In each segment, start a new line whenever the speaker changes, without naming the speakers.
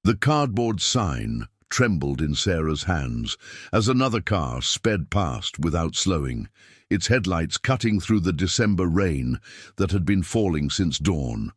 The cardboard sign trembled in Sarah's hands as another car sped past without slowing, its headlights cutting through the December rain that had been falling since dawn.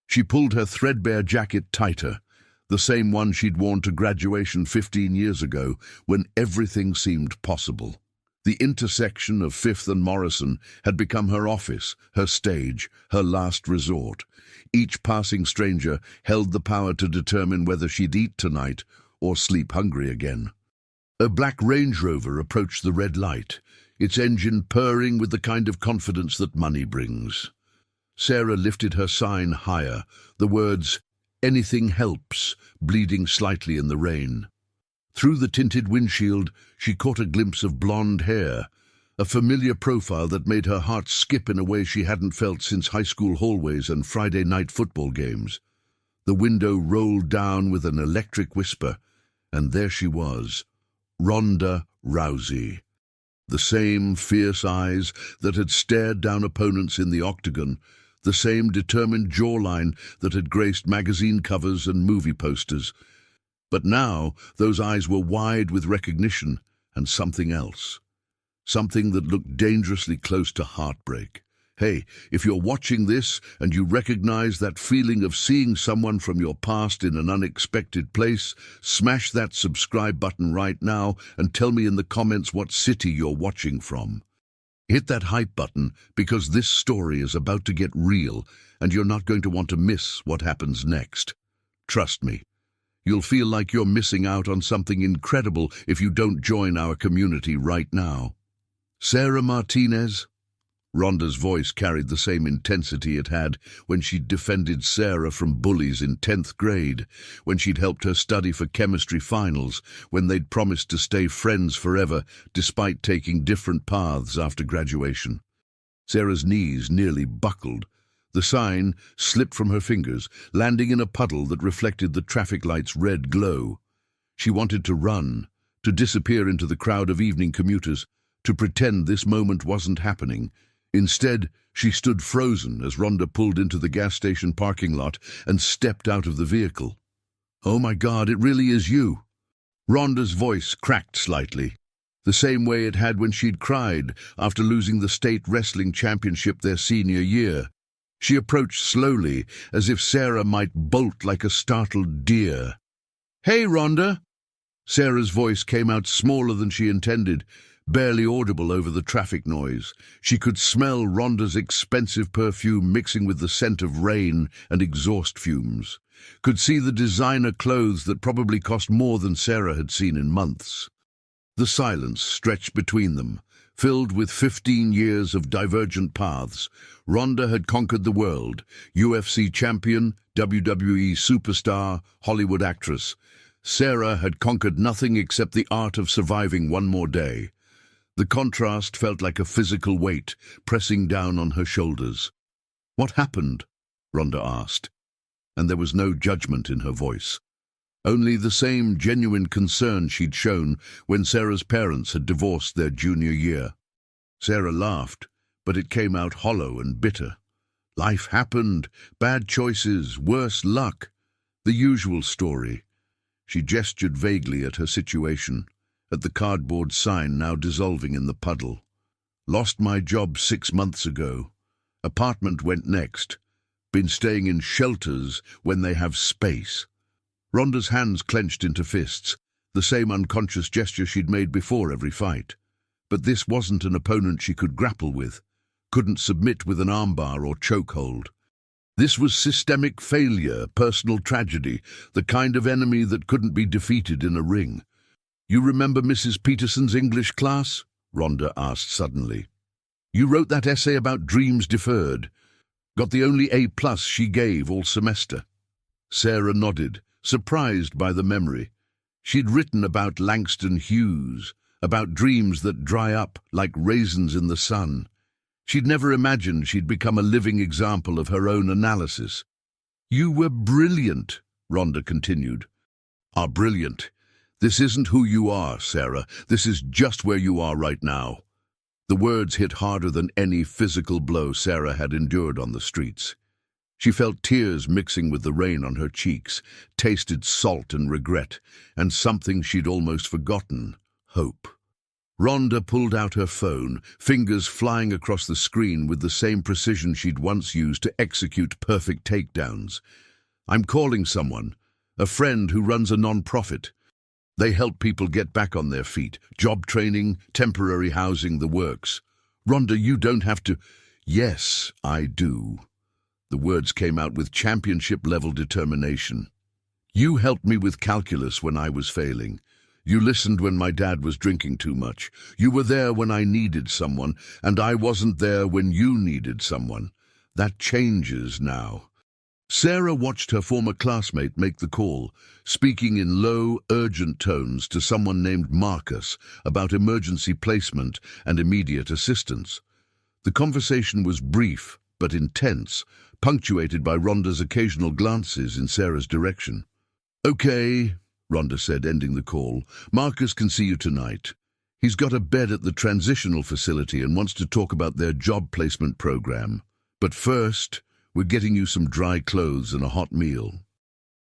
She pulled her threadbare jacket tighter, the same one she'd worn to graduation 15 years ago when everything seemed possible. The intersection of Fifth and Morrison had become her office, her stage, her last resort. Each passing stranger held the power to determine whether she'd eat tonight or sleep hungry again. A black Range Rover approached the red light, its engine purring with the kind of confidence that money brings. Sarah lifted her sign higher, the words, "Anything helps," bleeding slightly in the rain. Through the tinted windshield, she caught a glimpse of blonde hair, a familiar profile that made her heart skip in a way she hadn't felt since high school hallways and Friday night football games. The window rolled down with an electric whisper, and there she was, Ronda Rousey. The same fierce eyes that had stared down opponents in the octagon, the same determined jawline that had graced magazine covers and movie posters. But now those eyes were wide with recognition and something else. Something that looked dangerously close to heartbreak. Hey, if you're watching this and you recognize that feeling of seeing someone from your past in an unexpected place, smash that subscribe button right now and tell me in the comments what city you're watching from. Hit that hype button because this story is about to get real and you're not going to want to miss what happens next. Trust me. You'll feel like you're missing out on something incredible if you don't join our community right now. Sarah Martinez? Ronda's voice carried the same intensity it had when she'd defended Sarah from bullies in 10th grade, when she'd helped her study for chemistry finals, when they'd promised to stay friends forever despite taking different paths after graduation. Sarah's knees nearly buckled. The sign slipped from her fingers, landing in a puddle that reflected the traffic light's red glow. She wanted to run, to disappear into the crowd of evening commuters, to pretend this moment wasn't happening. Instead, she stood frozen as Ronda pulled into the gas station parking lot and stepped out of the vehicle. "Oh my God, it really is you." Ronda's voice cracked slightly, the same way it had when she'd cried after losing the state wrestling championship their senior year. She approached slowly, as if Sarah might bolt like a startled deer. "Hey, Ronda!" Sarah's voice came out smaller than she intended, barely audible over the traffic noise. She could smell Ronda's expensive perfume mixing with the scent of rain and exhaust fumes. Could see the designer clothes that probably cost more than Sarah had seen in months. The silence stretched between them, filled with 15 years of divergent paths. Ronda had conquered the world, UFC champion, WWE superstar, Hollywood actress. Sarah had conquered nothing except the art of surviving one more day. The contrast felt like a physical weight pressing down on her shoulders. "What happened?" Ronda asked, and there was no judgment in her voice. Only the same genuine concern she'd shown when Sarah's parents had divorced their junior year. Sarah laughed, but it came out hollow and bitter. Life happened, bad choices, worse luck. The usual story. She gestured vaguely at her situation, at the cardboard sign now dissolving in the puddle. "Lost my job 6 months ago. Apartment went next. Been staying in shelters when they have space." Ronda's hands clenched into fists, the same unconscious gesture she'd made before every fight. But this wasn't an opponent she could grapple with, couldn't submit with an armbar or chokehold. This was systemic failure, personal tragedy, the kind of enemy that couldn't be defeated in a ring. "You remember Mrs. Peterson's English class?" Ronda asked suddenly. "You wrote that essay about dreams deferred. Got the only A+ she gave all semester." Sarah nodded, surprised by the memory. She'd written about Langston Hughes, about dreams that dry up like raisins in the sun. She'd never imagined she'd become a living example of her own analysis. "You were brilliant," Ronda continued. "Ah, brilliant. This isn't who you are, Sarah. This is just where you are right now." The words hit harder than any physical blow Sarah had endured on the streets. She felt tears mixing with the rain on her cheeks, tasted salt and regret, and something she'd almost forgotten, hope. Rhonda pulled out her phone, fingers flying across the screen with the same precision she'd once used to execute perfect takedowns. "I'm calling someone, a friend who runs a non-profit. They help people get back on their feet, job training, temporary housing, the works. Rhonda, you don't have to—" "Yes, I do." The words came out with championship-level determination. "You helped me with calculus when I was failing. You listened when my dad was drinking too much. You were there when I needed someone, and I wasn't there when you needed someone. That changes now." Sarah watched her former classmate make the call, speaking in low, urgent tones to someone named Marcus about emergency placement and immediate assistance. The conversation was brief but intense, punctuated by Rhonda's occasional glances in Sarah's direction. "Okay," Rhonda said, ending the call. "Marcus can see you tonight. He's got a bed at the transitional facility and wants to talk about their job placement program. But first, we're getting you some dry clothes and a hot meal."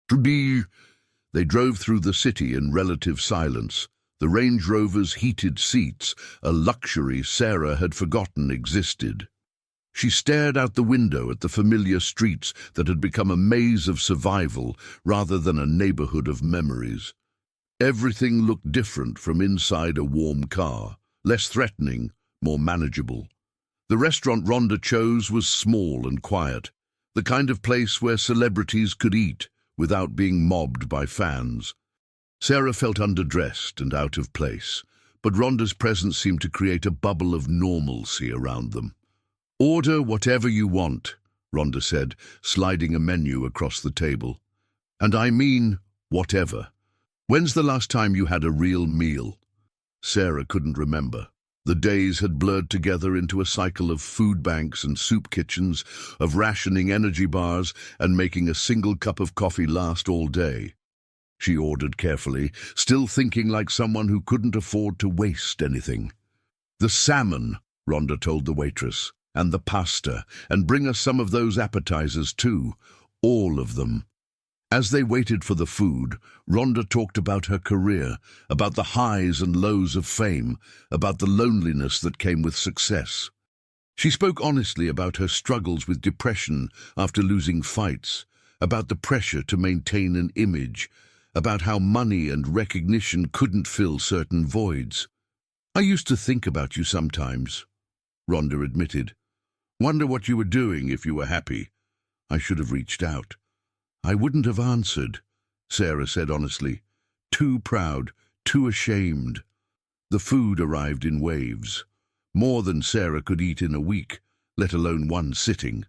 They drove through the city in relative silence, the Range Rover's heated seats, a luxury Sarah had forgotten existed. She stared out the window at the familiar streets that had become a maze of survival rather than a neighborhood of memories. Everything looked different from inside a warm car, less threatening, more manageable. The restaurant Rhonda chose was small and quiet, the kind of place where celebrities could eat without being mobbed by fans. Sarah felt underdressed and out of place, but Rhonda's presence seemed to create a bubble of normalcy around them. "Order whatever you want," Rhonda said, sliding a menu across the table. "And I mean whatever. When's the last time you had a real meal?" Sarah couldn't remember. The days had blurred together into a cycle of food banks and soup kitchens, of rationing energy bars and making a single cup of coffee last all day. She ordered carefully, still thinking like someone who couldn't afford to waste anything. "The salmon," Rhonda told the waitress, "and the pasta, and bring us some of those appetizers too, all of them." As they waited for the food, Rhonda talked about her career, about the highs and lows of fame, about the loneliness that came with success. She spoke honestly about her struggles with depression after losing fights, about the pressure to maintain an image, about how money and recognition couldn't fill certain voids. "I used to think about you sometimes," Rhonda admitted. "Wonder what you were doing if you were happy. I should have reached out." "I wouldn't have answered," Sarah said honestly. "Too proud, too ashamed." The food arrived in waves, more than Sarah could eat in a week, let alone one sitting.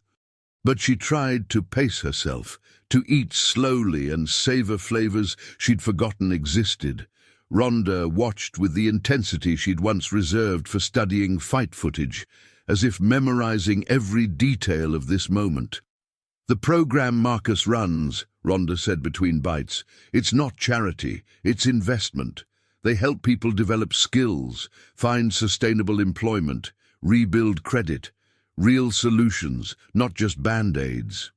But she tried to pace herself, to eat slowly and savor flavors she'd forgotten existed. Rhonda watched with the intensity she'd once reserved for studying fight footage, as if memorizing every detail of this moment. "The program Marcus runs," Rhonda said between bites, "it's not charity, it's investment. They help people develop skills, find sustainable employment, rebuild credit, real solutions, not just band-aids."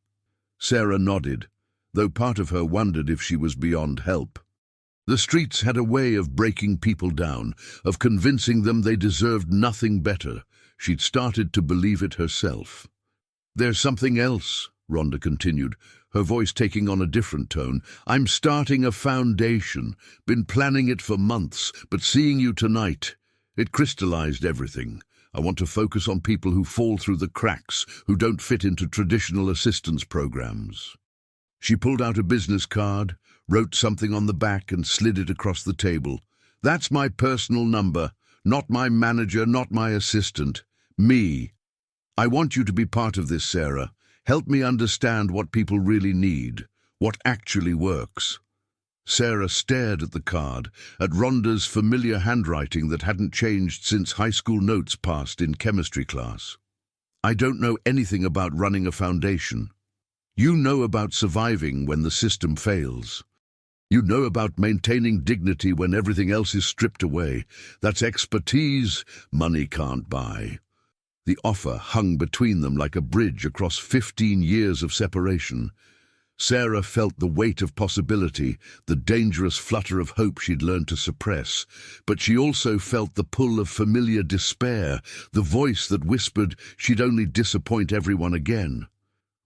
Sarah nodded, though part of her wondered if she was beyond help. The streets had a way of breaking people down, of convincing them they deserved nothing better. She'd started to believe it herself. "There's something else," Rhonda continued, her voice taking on a different tone. "I'm starting a foundation, been planning it for months, but seeing you tonight, it crystallized everything. I want to focus on people who fall through the cracks, who don't fit into traditional assistance programs." She pulled out a business card, wrote something on the back and slid it across the table. "That's my personal number, not my manager, not my assistant. Me. I want you to be part of this, Sarah. Help me understand what people really need, what actually works." Sarah stared at the card, at Rhonda's familiar handwriting that hadn't changed since high school notes passed in chemistry class. "I don't know anything about running a foundation. You know about surviving when the system fails. You know about maintaining dignity when everything else is stripped away. That's expertise money can't buy." The offer hung between them like a bridge across 15 years of separation. Sarah felt the weight of possibility, the dangerous flutter of hope she'd learned to suppress, but she also felt the pull of familiar despair, the voice that whispered she'd only disappoint everyone again.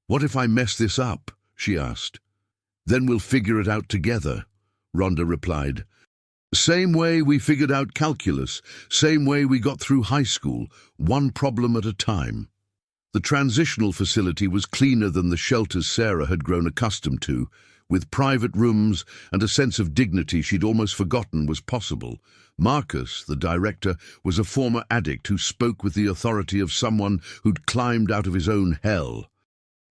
"What if I mess this up?" she asked. "Then we'll figure it out together," Rhonda replied. "Same way we figured out calculus, same way we got through high school, one problem at a time." The transitional facility was cleaner than the shelters Sarah had grown accustomed to, with private rooms and a sense of dignity she'd almost forgotten was possible. Marcus, the director, was a former addict who spoke with the authority of someone who'd climbed out of his own hell.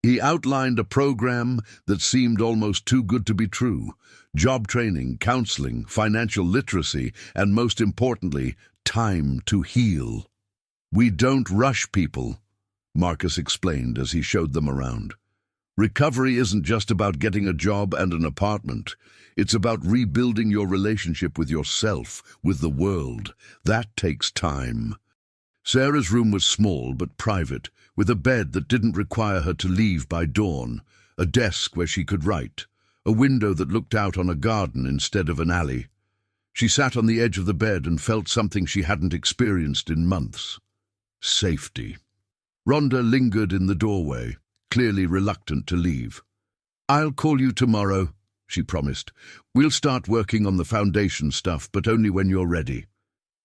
He outlined a program that seemed almost too good to be true: job training, counseling, financial literacy, and most importantly, time to heal. "We don't rush people," Marcus explained as he showed them around. "Recovery isn't just about getting a job and an apartment. It's about rebuilding your relationship with yourself, with the world. That takes time." Sarah's room was small but private, with a bed that didn't require her to leave by dawn, a desk where she could write, a window that looked out on a garden instead of an alley. She sat on the edge of the bed and felt something she hadn't experienced in months: safety. Rhonda lingered in the doorway, clearly reluctant to leave. "I'll call you tomorrow," she promised. "We'll start working on the foundation stuff, but only when you're ready.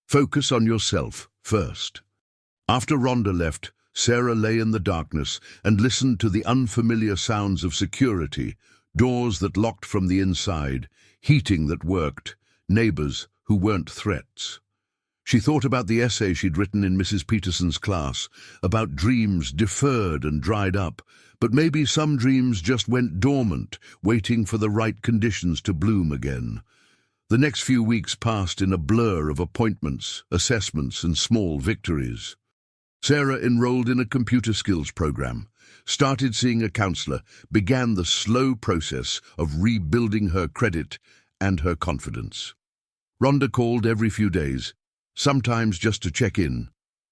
Focus on yourself first." After Rhonda left, Sarah lay in the darkness and listened to the unfamiliar sounds of security, doors that locked from the inside, heating that worked, neighbors who weren't threats. She thought about the essay she'd written in Mrs. Peterson's class, about dreams deferred and dried up, but maybe some dreams just went dormant, waiting for the right conditions to bloom again. The next few weeks passed in a blur of appointments, assessments, and small victories. Sarah enrolled in a computer skills program, started seeing a counselor, began the slow process of rebuilding her credit and her confidence. Rhonda called every few days, sometimes just to check in,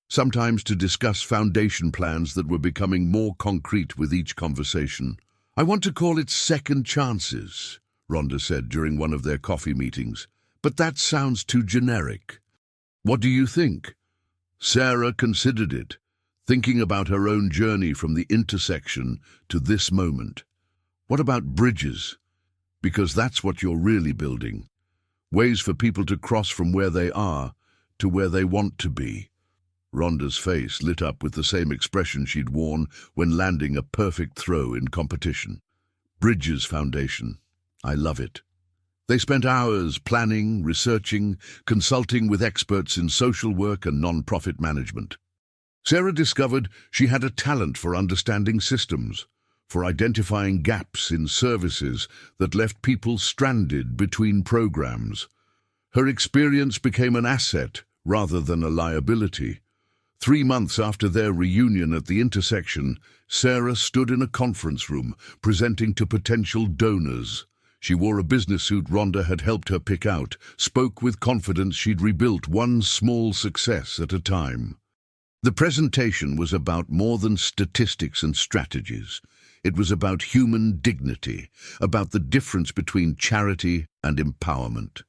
sometimes to discuss foundation plans that were becoming more concrete with each conversation. "I want to call it second chances," Rhonda said during one of their coffee meetings, "but that sounds too generic. What do you think?" Sarah considered it, thinking about her own journey from the intersection to this moment. "What about bridges? Because that's what you're really building. Ways for people to cross from where they are to where they want to be." Rhonda's face lit up with the same expression she'd worn when landing a perfect throw in competition. "Bridges Foundation. I love it." They spent hours planning, researching, consulting with experts in social work and non-profit management. Sarah discovered she had a talent for understanding systems, for identifying gaps in services that left people stranded between programs. Her experience became an asset rather than a liability. 3 months after their reunion at the intersection, Sarah stood in a conference room, presenting to potential donors. She wore a business suit Rhonda had helped her pick out, spoke with confidence she'd rebuilt one small success at a time. The presentation was about more than statistics and strategies. It was about human dignity, about the difference between charity and empowerment.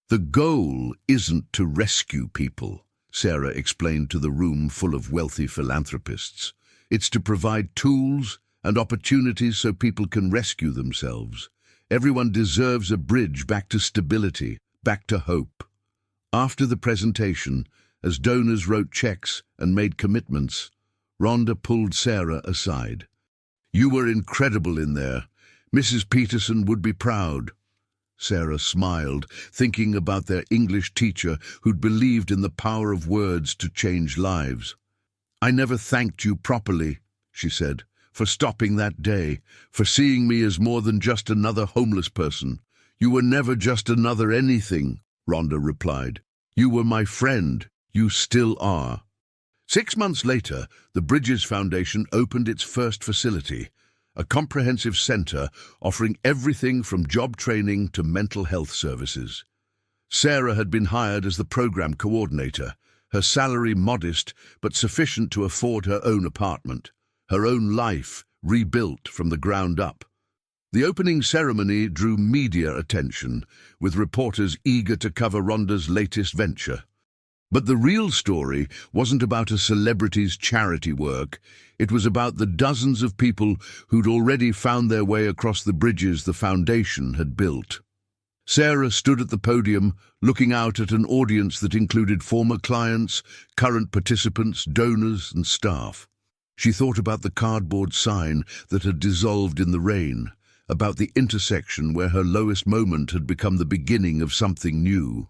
"The goal isn't to rescue people," Sarah explained to the room full of wealthy philanthropists. "It's to provide tools and opportunities so people can rescue themselves. Everyone deserves a bridge back to stability, back to hope." After the presentation, as donors wrote checks and made commitments, Rhonda pulled Sarah aside. "You were incredible in there. Mrs. Peterson would be proud." Sarah smiled, thinking about their English teacher who'd believed in the power of words to change lives. "I never thanked you properly," she said, "for stopping that day, for seeing me as more than just another homeless person." "You were never just another anything," Rhonda replied. "You were my friend. You still are." 6 months later, the Bridges Foundation opened its first facility, a comprehensive center offering everything from job training to mental health services. Sarah had been hired as the program coordinator, her salary modest but sufficient to afford her own apartment, her own life rebuilt from the ground up. The opening ceremony drew media attention, with reporters eager to cover Ronda's latest venture. But the real story wasn't about a celebrity's charity work. It was about the dozens of people who'd already found their way across the bridges the foundation had built. Sarah stood at the podium, looking out at an audience that included former clients, current participants, donors, and staff. She thought about the cardboard sign that had dissolved in the rain, about the intersection where her lowest moment had become the beginning of something new.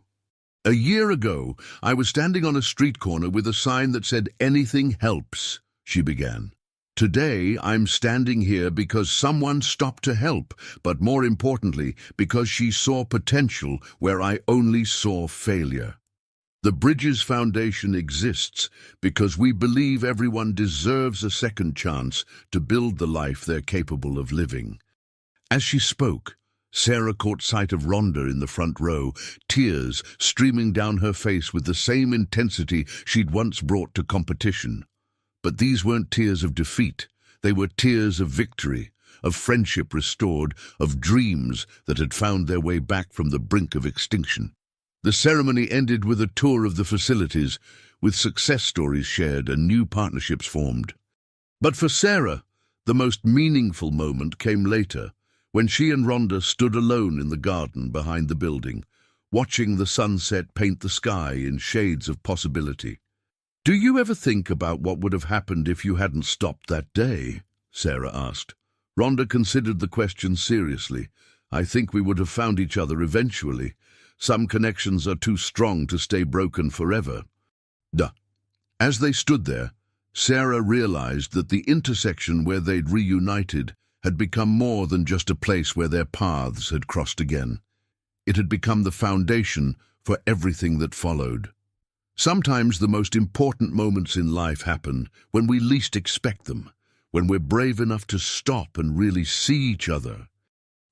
"A year ago, I was standing on a street corner with a sign that said, 'Anything helps,'" she began. "Today, I'm standing here because someone stopped to help, but more importantly, because she saw potential where I only saw failure. The Bridges Foundation exists because we believe everyone deserves a second chance to build the life they're capable of living." As she spoke, Sarah caught sight of Ronda in the front row, tears streaming down her face with the same intensity she'd once brought to competition. But these weren't tears of defeat. They were tears of victory, of friendship restored, of dreams that had found their way back from the brink of extinction. The ceremony ended with a tour of the facilities, with success stories shared and new partnerships formed. But for Sarah, the most meaningful moment came later, when she and Ronda stood alone in the garden behind the building, watching the sunset paint the sky in shades of possibility. "Do you ever think about what would have happened if you hadn't stopped that day?" Sarah asked. Ronda considered the question seriously. "I think we would have found each other eventually. Some connections are too strong to stay broken forever." Duh. As they stood there, Sarah realized that the intersection where they'd reunited had become more than just a place where their paths had crossed again. It had become the foundation for everything that followed. Sometimes the most important moments in life happen when we least expect them, when we're brave enough to stop and really see each other.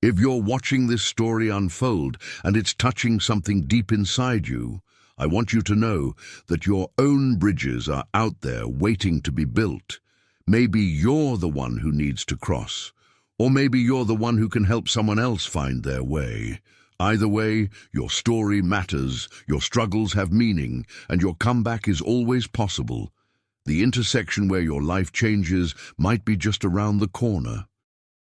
If you're watching this story unfold and it's touching something deep inside you, I want you to know that your own bridges are out there waiting to be built. Maybe you're the one who needs to cross, or maybe you're the one who can help someone else find their way. Either way, your story matters, your struggles have meaning, and your comeback is always possible. The intersection where your life changes might be just around the corner.